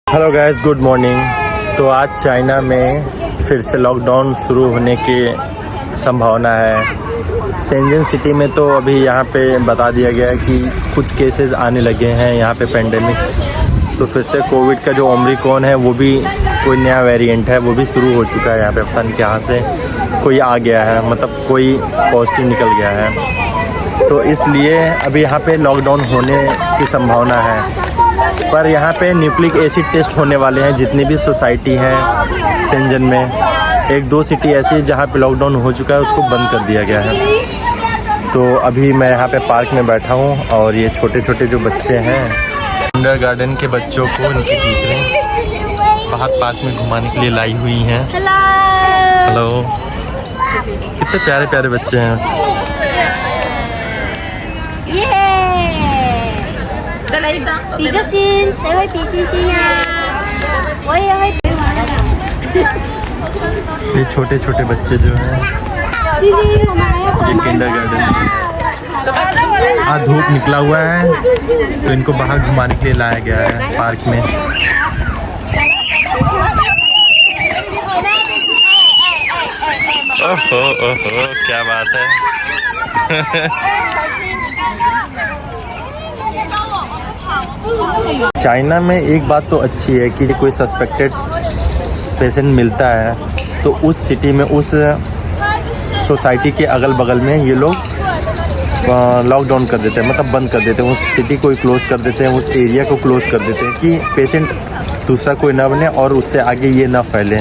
Hello guys, good morning. तो आज China में फिर से लॉकडाउन शुरू होने की संभावना है। शेंजन सिटी में तो अभी यहाँ पे बता दिया गया है कि कुछ केसेस आने लगे हैं यहाँ पे पेंडेमिक। तो फिर से कोविड का जो ओमिक्रॉन है वो भी कोई नया वेरिएंट है, वो भी शुरू हो चुका है यहाँ पे। पता नहीं कहाँ से कोई आ गया है, मतलब कोई पॉजिटिव निकल गया है। तो इसलिए अभी यहाँ पे लॉकडाउन होने की संभावना है। पर यहाँ पे न्यूक्लिक एसिड टेस्ट होने वाले हैं जितनी भी सोसाइटी हैं शेंजन में। एक दो सिटी ऐसी है जहाँ पे लॉकडाउन हो चुका है, उसको बंद कर दिया गया है। तो अभी मैं यहाँ पे पार्क में बैठा हूँ और ये छोटे छोटे जो बच्चे हैं किंडरगार्टन के बच्चों को इनकी टीचरें बाहर पार्क में घुमाने के लिए लाई हुई हैं। हेलो, कितने प्यारे प्यारे बच्चे हैं। ये छोटे छोटे बच्चे जो हैं ये किंडरगार्टन, आज धूप निकला हुआ है तो इनको बाहर घुमाने के लिए लाया गया है पार्क में। ओहो ओहो, क्या बात है। चाइना में एक बात तो अच्छी है कि कोई सस्पेक्टेड पेशेंट मिलता है तो उस सिटी में, उस सोसाइटी के अगल बगल में ये लोग लॉकडाउन कर देते हैं, मतलब बंद कर देते हैं। उस सिटी को क्लोज़ कर देते हैं, उस एरिया को क्लोज़ कर देते हैं कि पेशेंट दूसरा कोई ना बने और उससे आगे ये ना फैले।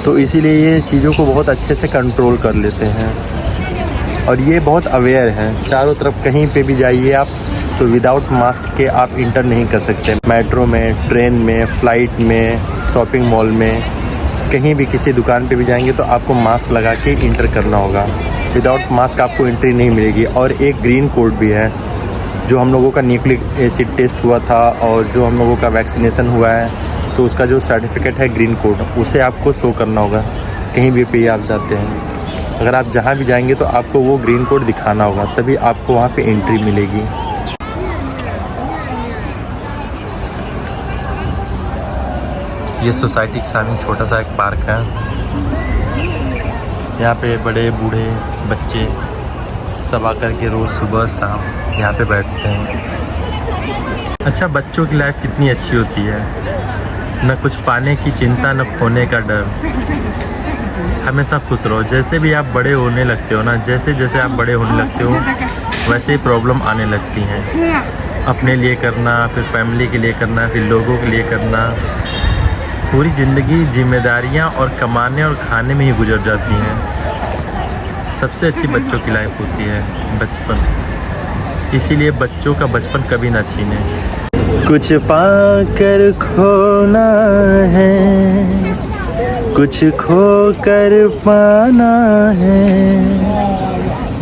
तो इसीलिए ये चीज़ों को बहुत अच्छे से कंट्रोल कर लेते हैं और ये बहुत अवेयर हैं। चारों तरफ कहीं पे भी जाइए आप तो विदाउट मास्क के आप इंटर नहीं कर सकते। मेट्रो में, ट्रेन में, फ़्लाइट में, शॉपिंग मॉल में, कहीं भी किसी दुकान पे भी जाएंगे तो आपको मास्क लगा के इंटर करना होगा। विदाउट मास्क आपको एंट्री नहीं मिलेगी। और एक ग्रीन कोड भी है, जो हम लोगों का न्यूक्लिक एसिड टेस्ट हुआ था और जो हम लोगों का वैक्सीनेशन हुआ है तो उसका जो सर्टिफिकेट है ग्रीन कोड, उसे आपको शो करना होगा कहीं भी पे आप जाते हैं। अगर आप जहाँ भी जाएंगे तो आपको वो ग्रीन कोड दिखाना होगा, तभी आपको वहाँ पे एंट्री मिलेगी। ये सोसाइटी के सामने छोटा सा एक पार्क है। यहाँ पे बड़े बूढ़े बच्चे सब आकर के रोज़ सुबह शाम यहाँ पे बैठते हैं। अच्छा, बच्चों की लाइफ कितनी अच्छी होती है, न कुछ पाने की चिंता, न खोने का डर। हमेशा खुश रहो। जैसे भी आप बड़े होने लगते हो ना, जैसे जैसे आप बड़े होने लगते हो वैसे ही प्रॉब्लम आने लगती हैं। अपने लिए करना, फिर फैमिली के लिए करना, फिर लोगों के लिए करना। पूरी ज़िंदगी जिम्मेदारियां और कमाने और खाने में ही गुजर जाती हैं। सबसे अच्छी बच्चों की लाइफ होती है बचपन। इसीलिए बच्चों का बचपन कभी ना छीने। कुछ पाकर खोना है, कुछ खोकर पाना है।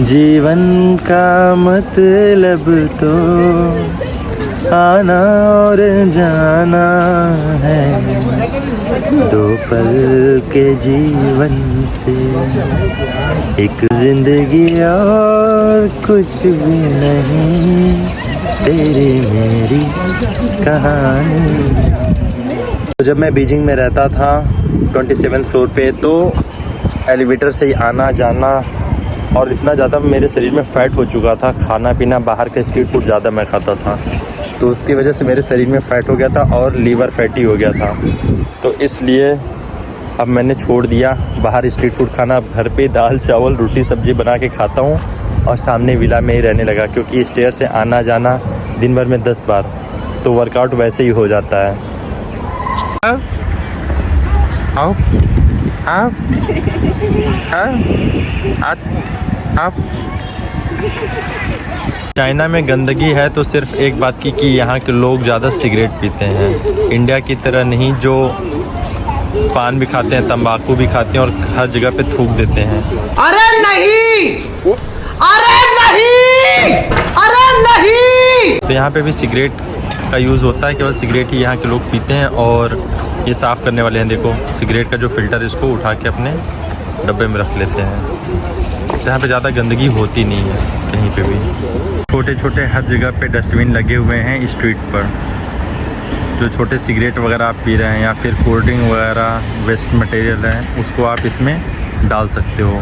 जीवन का मतलब तो आना और जाना है। दो पल के जीवन से एक जिंदगी और कुछ भी नहीं, तेरी मेरी कहानी। तो जब मैं बीजिंग में रहता था 27 फ्लोर पे, तो एलिवेटर से ही आना जाना और इतना ज़्यादा मेरे शरीर में फ़ैट हो चुका था। खाना पीना बाहर का स्ट्रीट फूड ज़्यादा मैं खाता था, तो उसकी वजह से मेरे शरीर में फ़ैट हो गया था और लीवर फैटी हो गया था। तो इसलिए अब मैंने छोड़ दिया बाहर स्ट्रीट फूड खाना। अब घर पे दाल चावल रोटी सब्ज़ी बना के खाता हूँ और सामने विला में ही रहने लगा, क्योंकि स्टेयर से आना जाना दिन भर में 10 बार, तो वर्कआउट वैसे ही हो जाता है। आओ आओ आप चाइना में गंदगी है तो सिर्फ एक बात की कि यहाँ के लोग ज़्यादा सिगरेट पीते हैं। इंडिया की तरह नहीं, जो पान भी खाते हैं, तंबाकू भी खाते हैं और हर जगह पे थूक देते हैं। अरे नहीं, अरे नहीं, अरे नहीं। तो यहाँ पे भी सिगरेट का यूज़ होता है, केवल सिगरेट ही यहाँ के लोग पीते हैं। और ये साफ़ करने वाले हैं, देखो सिगरेट का जो फ़िल्टर है इसको उठा के अपने डब्बे में रख लेते हैं। यहाँ पे ज़्यादा गंदगी होती नहीं है कहीं पे भी। छोटे छोटे हर जगह पे डस्टबिन लगे हुए हैं स्ट्रीट पर, जो छोटे सिगरेट वगैरह आप पी रहे हैं या फिर कोल्ड ड्रिंक वगैरह वेस्ट मटेरियल है उसको आप इसमें डाल सकते हो।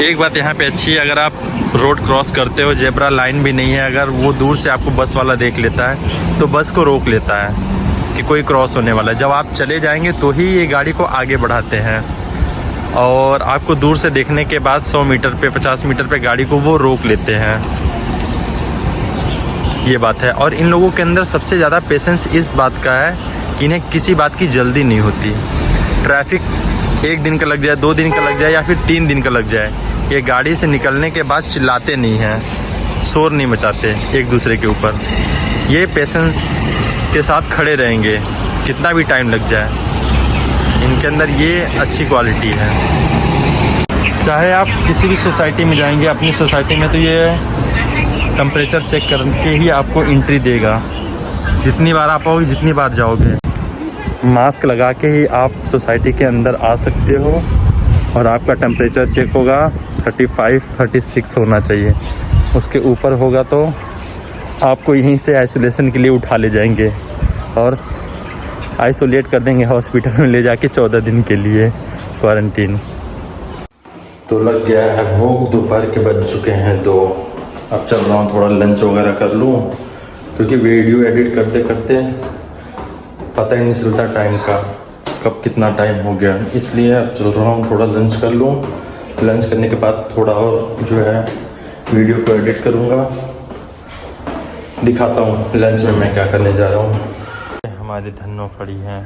एक बात यहाँ पे अच्छी है, अगर आप रोड क्रॉस करते हो, जेब्रा लाइन भी नहीं है, अगर वो दूर से आपको बस वाला देख लेता है तो बस को रोक लेता है कि कोई क्रॉस होने वाला है। जब आप चले जाएंगे तो ही ये गाड़ी को आगे बढ़ाते हैं, और आपको दूर से देखने के बाद 100 मीटर पे 50 मीटर पे गाड़ी को वो रोक लेते हैं। ये बात है। और इन लोगों के अंदर सबसे ज़्यादा पेशेंस इस बात का है कि इन्हें किसी बात की जल्दी नहीं होती। ट्रैफिक 1 दिन का लग जाए, 2 दिन का लग जाए या फिर 3 दिन का लग जाए, ये गाड़ी से निकलने के बाद चिल्लाते नहीं हैं, शोर नहीं मचाते एक दूसरे के ऊपर। ये पेशेंस के साथ खड़े रहेंगे कितना भी टाइम लग जाए। इनके अंदर ये अच्छी क्वालिटी है। चाहे आप किसी भी सोसाइटी में जाएंगे, अपनी सोसाइटी में, तो ये टेम्परेचर चेक करके ही आपको एंट्री देगा। जितनी बार आप आओगे, जितनी बार जाओगे, मास्क लगा के ही आप सोसाइटी के अंदर आ सकते हो, और आपका टेम्परेचर चेक होगा 35-36 होना चाहिए। उसके ऊपर होगा तो आपको यहीं से आइसोलेशन के लिए उठा ले जाएंगे और आइसोलेट कर देंगे हॉस्पिटल में ले जाके 14 दिन के लिए क्वारंटीन। तो लग गया है भूख, दोपहर के बज चुके हैं 2। अब चल रहा हूँ थोड़ा लंच वगैरह कर लूँ, क्योंकि वीडियो एडिट करते करते पता ही नहीं चलता टाइम का, कब कितना टाइम हो गया। इसलिए अब चल रहा हूँ थोड़ा लंच कर लूँ। लंच करने के बाद थोड़ा और जो है वीडियो को एडिट करूँगा, दिखाता हूँ लंच में मैं क्या करने जा रहा हूँ। हमारी धन्नो खड़ी है,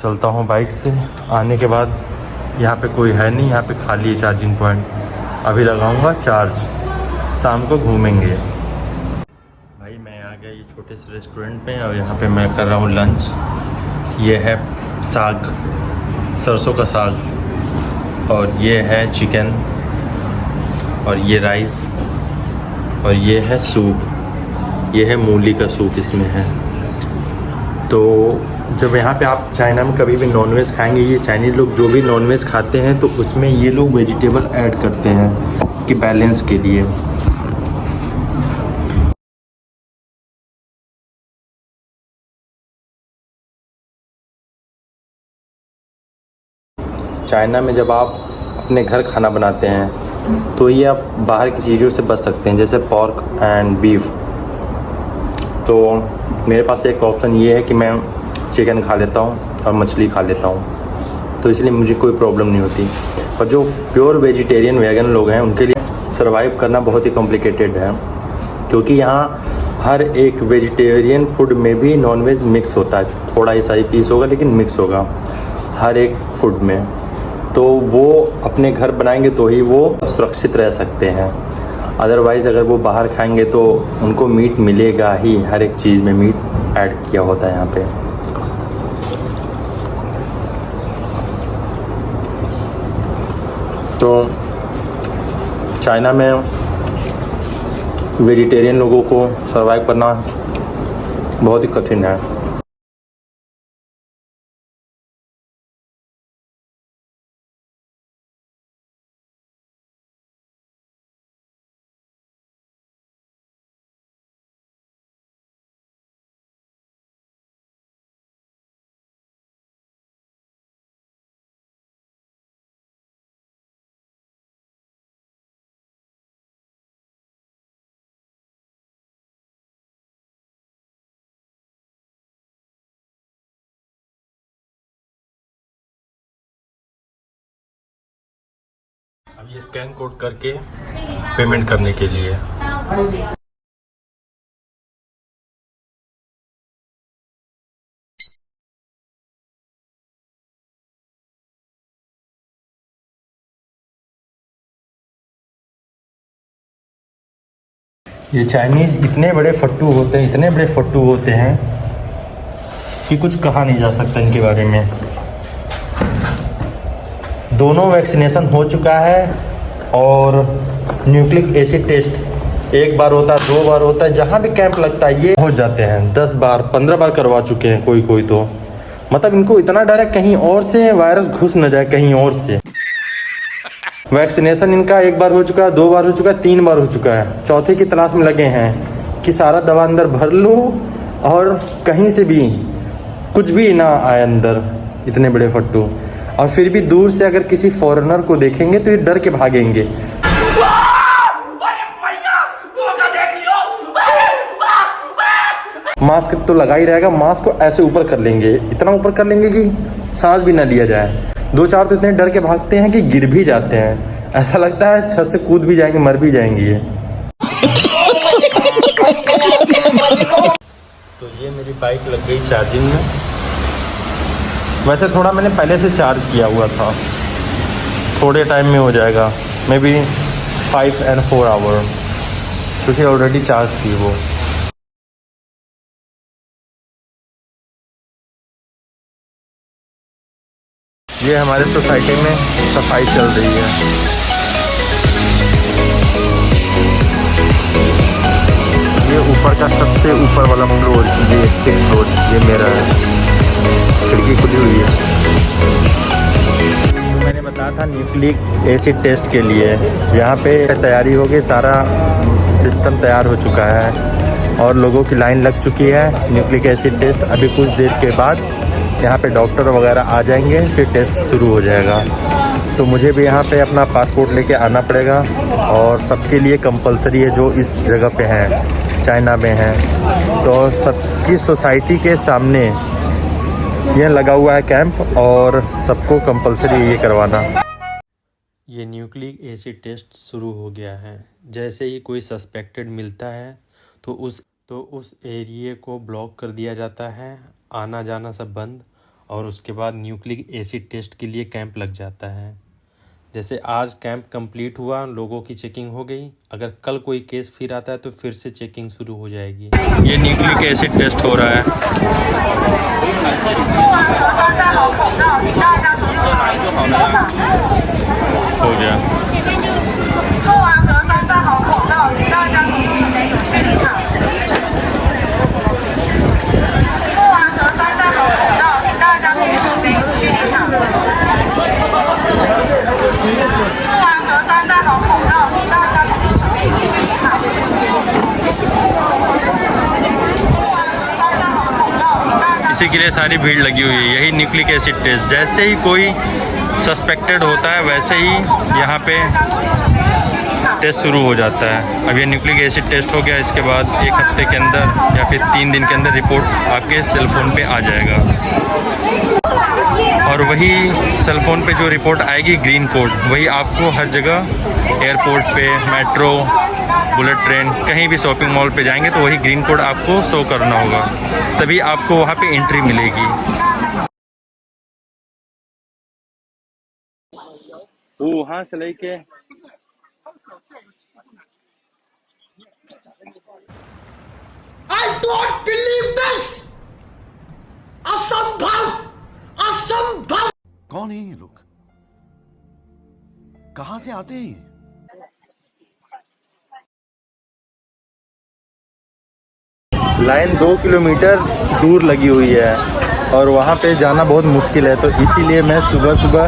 चलता हूँ बाइक से। आने के बाद यहाँ पे कोई है नहीं, यहाँ पे खाली है चार्जिंग पॉइंट। अभी लगाऊंगा चार्ज, शाम को घूमेंगे। भाई मैं आ गया ये छोटे से रेस्टोरेंट पे, और यहाँ पे मैं कर रहा हूँ लंच। ये है साग, सरसों का साग, और ये है चिकन, और ये राइस, और ये है सूप। ये है मूली का सूप इसमें है। तो जब यहाँ पे आप चाइना में कभी भी नॉनवेज खाएंगे, ये चाइनीज़ लोग जो भी नॉनवेज खाते हैं तो उसमें ये लोग वेजिटेबल ऐड करते हैं कि बैलेंस के लिए। चाइना में जब आप अपने घर खाना बनाते हैं तो ये आप बाहर की चीज़ों से बच सकते हैं, जैसे पॉर्क एंड बीफ। तो मेरे पास एक ऑप्शन ये है कि मैं चिकन खा लेता हूँ और मछली खा लेता हूँ, तो इसलिए मुझे कोई प्रॉब्लम नहीं होती। और जो प्योर वेजिटेरियन वेगन लोग हैं उनके लिए सर्वाइव करना बहुत ही कॉम्प्लिकेटेड है, क्योंकि यहाँ हर एक वेजिटेरियन फूड में भी नॉनवेज मिक्स होता है। थोड़ा ही सही पीस होगा लेकिन मिक्स होगा हर एक फूड में। तो वो अपने घर बनाएंगे तो ही वो सुरक्षित रह सकते हैं, अदरवाइज़ अगर वो बाहर खाएंगे तो उनको मीट मिलेगा ही, हर एक चीज़ में मीट ऐड किया होता है यहाँ पे। तो चाइना में वेजिटेरियन लोगों को सर्वाइव करना बहुत ही कठिन है। अब ये स्कैन कोड करके पेमेंट करने के लिए। ये चाइनीज़ इतने बड़े फट्टू होते हैं, इतने बड़े फट्टू होते हैं कि कुछ कहा नहीं जा सकता इनके बारे में। दोनों वैक्सीनेशन हो चुका है, और न्यूक्लिक एसिड टेस्ट 1 बार होता है, 2 बार होता है, जहाँ भी कैंप लगता है ये हो जाते हैं। 10 बार 15 बार करवा चुके हैं कोई तो। मतलब इनको इतना डर है कहीं और से वायरस घुस न जाए कहीं और से। वैक्सीनेशन इनका 1 बार हो चुका है, 2 बार हो चुका है, 3 बार हो चुका है, चौथे की तलाश में लगे हैं कि सारा दवा अंदर भर लूँ और कहीं से भी कुछ भी ना आए अंदर, इतने बड़े फट्टू। और फिर भी दूर से अगर किसी फॉरेनर को देखेंगे तो ये डर के भागेंगे। मास्क तो लगा ही रहेगा, मास्क को ऐसे ऊपर कर लेंगे, इतना ऊपर कर लेंगे कि सांस भी ना लिया जाए। दो चार तो इतने डर के भागते हैं कि गिर भी जाते हैं, ऐसा लगता है छत से कूद भी जाएंगे, मर भी जाएंगे ये। तो ये मेरी बाइक लग गई चार्जिंग में। वैसे थोड़ा मैंने पहले से चार्ज किया हुआ था, थोड़े टाइम में हो जाएगा, मे बी 5 and 4 आवर, क्योंकि ऑलरेडी चार्ज थी वो। ये हमारे सोसाइटी में सफाई चल रही है। ये ऊपर का सबसे ऊपर वाला फ्लोर, ये 6th फ्लोर, ये मेरा है। खिड़की खुली हुई है। तो मैंने बताया था न्यूक्लिक एसिड टेस्ट के लिए, यहाँ पे तैयारी हो गई, सारा सिस्टम तैयार हो चुका है और लोगों की लाइन लग चुकी है न्यूक्लिक एसिड टेस्ट। अभी कुछ देर के बाद यहाँ पे डॉक्टर वगैरह आ जाएंगे, फिर टेस्ट शुरू हो जाएगा। तो मुझे भी यहाँ पे अपना पासपोर्ट लेके आना पड़ेगा और सबके लिए कंपलसरी है जो इस जगह पे हैं, चाइना में हैं। तो सबकी सोसाइटी के सामने ये लगा हुआ है कैंप और सबको कंपलसरी ये करवाना। ये न्यूक्लिक एसिड टेस्ट शुरू हो गया है। जैसे ही कोई सस्पेक्टेड मिलता है तो उस एरिया को ब्लॉक कर दिया जाता है, आना जाना सब बंद, और उसके बाद न्यूक्लिक एसिड टेस्ट के लिए कैंप लग जाता है। जैसे आज कैंप कंप्लीट हुआ, लोगों की चेकिंग हो गई, अगर कल कोई केस फिर आता है तो फिर से चेकिंग शुरू हो जाएगी। ये न्यूक्लिक एसिड टेस्ट हो रहा है। हो गया। इसी के लिए सारी भीड़ लगी हुई है। यही न्यूक्लिक एसिड टेस्ट, जैसे ही कोई सस्पेक्टेड होता है वैसे ही यहाँ पे टेस्ट शुरू हो जाता है। अब ये न्यूक्लिक एसिड टेस्ट हो गया, इसके बाद 1 हफ्ते के अंदर या फिर 3 दिन के अंदर रिपोर्ट आपके सेलफोन पे आ जाएगा। और वही सेलफोन पे जो रिपोर्ट आएगी ग्रीन कोड, वही आपको हर जगह एयरपोर्ट पे, मेट्रो, बुलेट ट्रेन, कहीं भी शॉपिंग मॉल पे जाएंगे तो वही ग्रीन कोड आपको शो करना होगा, तभी आपको वहाँ पे एंट्री मिलेगी। वहाँ से लेके I don't believe this! असंभव! असंभव! कौन है ये लोग? कहां से आते हैं ये? लाइन 2 किलोमीटर दूर लगी हुई है और वहाँ पे जाना बहुत मुश्किल है। तो इसीलिए मैं सुबह सुबह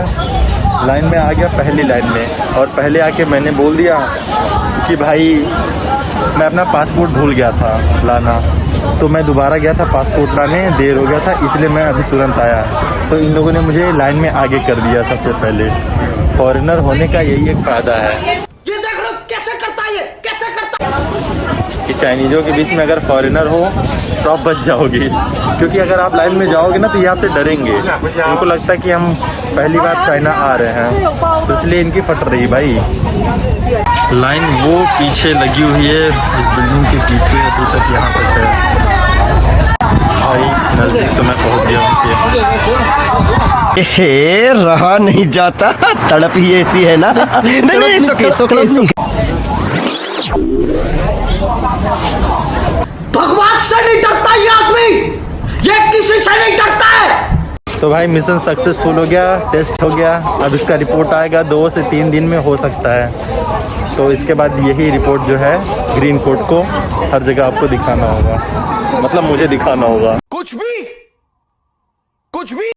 लाइन में आ गया, पहली लाइन में, और पहले आके मैंने बोल दिया कि भाई मैं अपना पासपोर्ट भूल गया था लाना, तो मैं दोबारा गया था पासपोर्ट लाने, देर हो गया था, इसलिए मैं अभी तुरंत आया। तो इन लोगों ने मुझे लाइन में आगे कर दिया सबसे पहले। फॉरेनर होने का यही एक फ़ायदा है। ये देख लो कैसे करता है, ये कैसे करता है कि चाइनीज़ों के बीच में अगर फॉरेनर हो तो आप बच जाओगे, क्योंकि अगर आप लाइन में जाओगे ना तो ये आपसे डरेंगे, उनको लगता है कि हम पहली बार चाइना आ रहे हैं, तो इसलिए इनकी फट रही भाई। लाइन वो पीछे लगी हुई है, इस बिल्डिंग के पीछे, अभी तक यहाँ तक है भाई, नज़दीक तो मैं पहुँच गया हूँ। रहा नहीं जाता, तड़प ही ऐसी है ना। नहीं, भगवान से नहीं डरता ये आदमी, ये किसी से नहीं डरता है। तो भाई मिशन सक्सेसफुल हो गया, टेस्ट हो गया। अब इसका रिपोर्ट आएगा 2 से 3 दिन में हो सकता है। तो इसके बाद यही रिपोर्ट जो है ग्रीन कोड को हर जगह आपको दिखाना होगा, मतलब मुझे दिखाना होगा। कुछ भी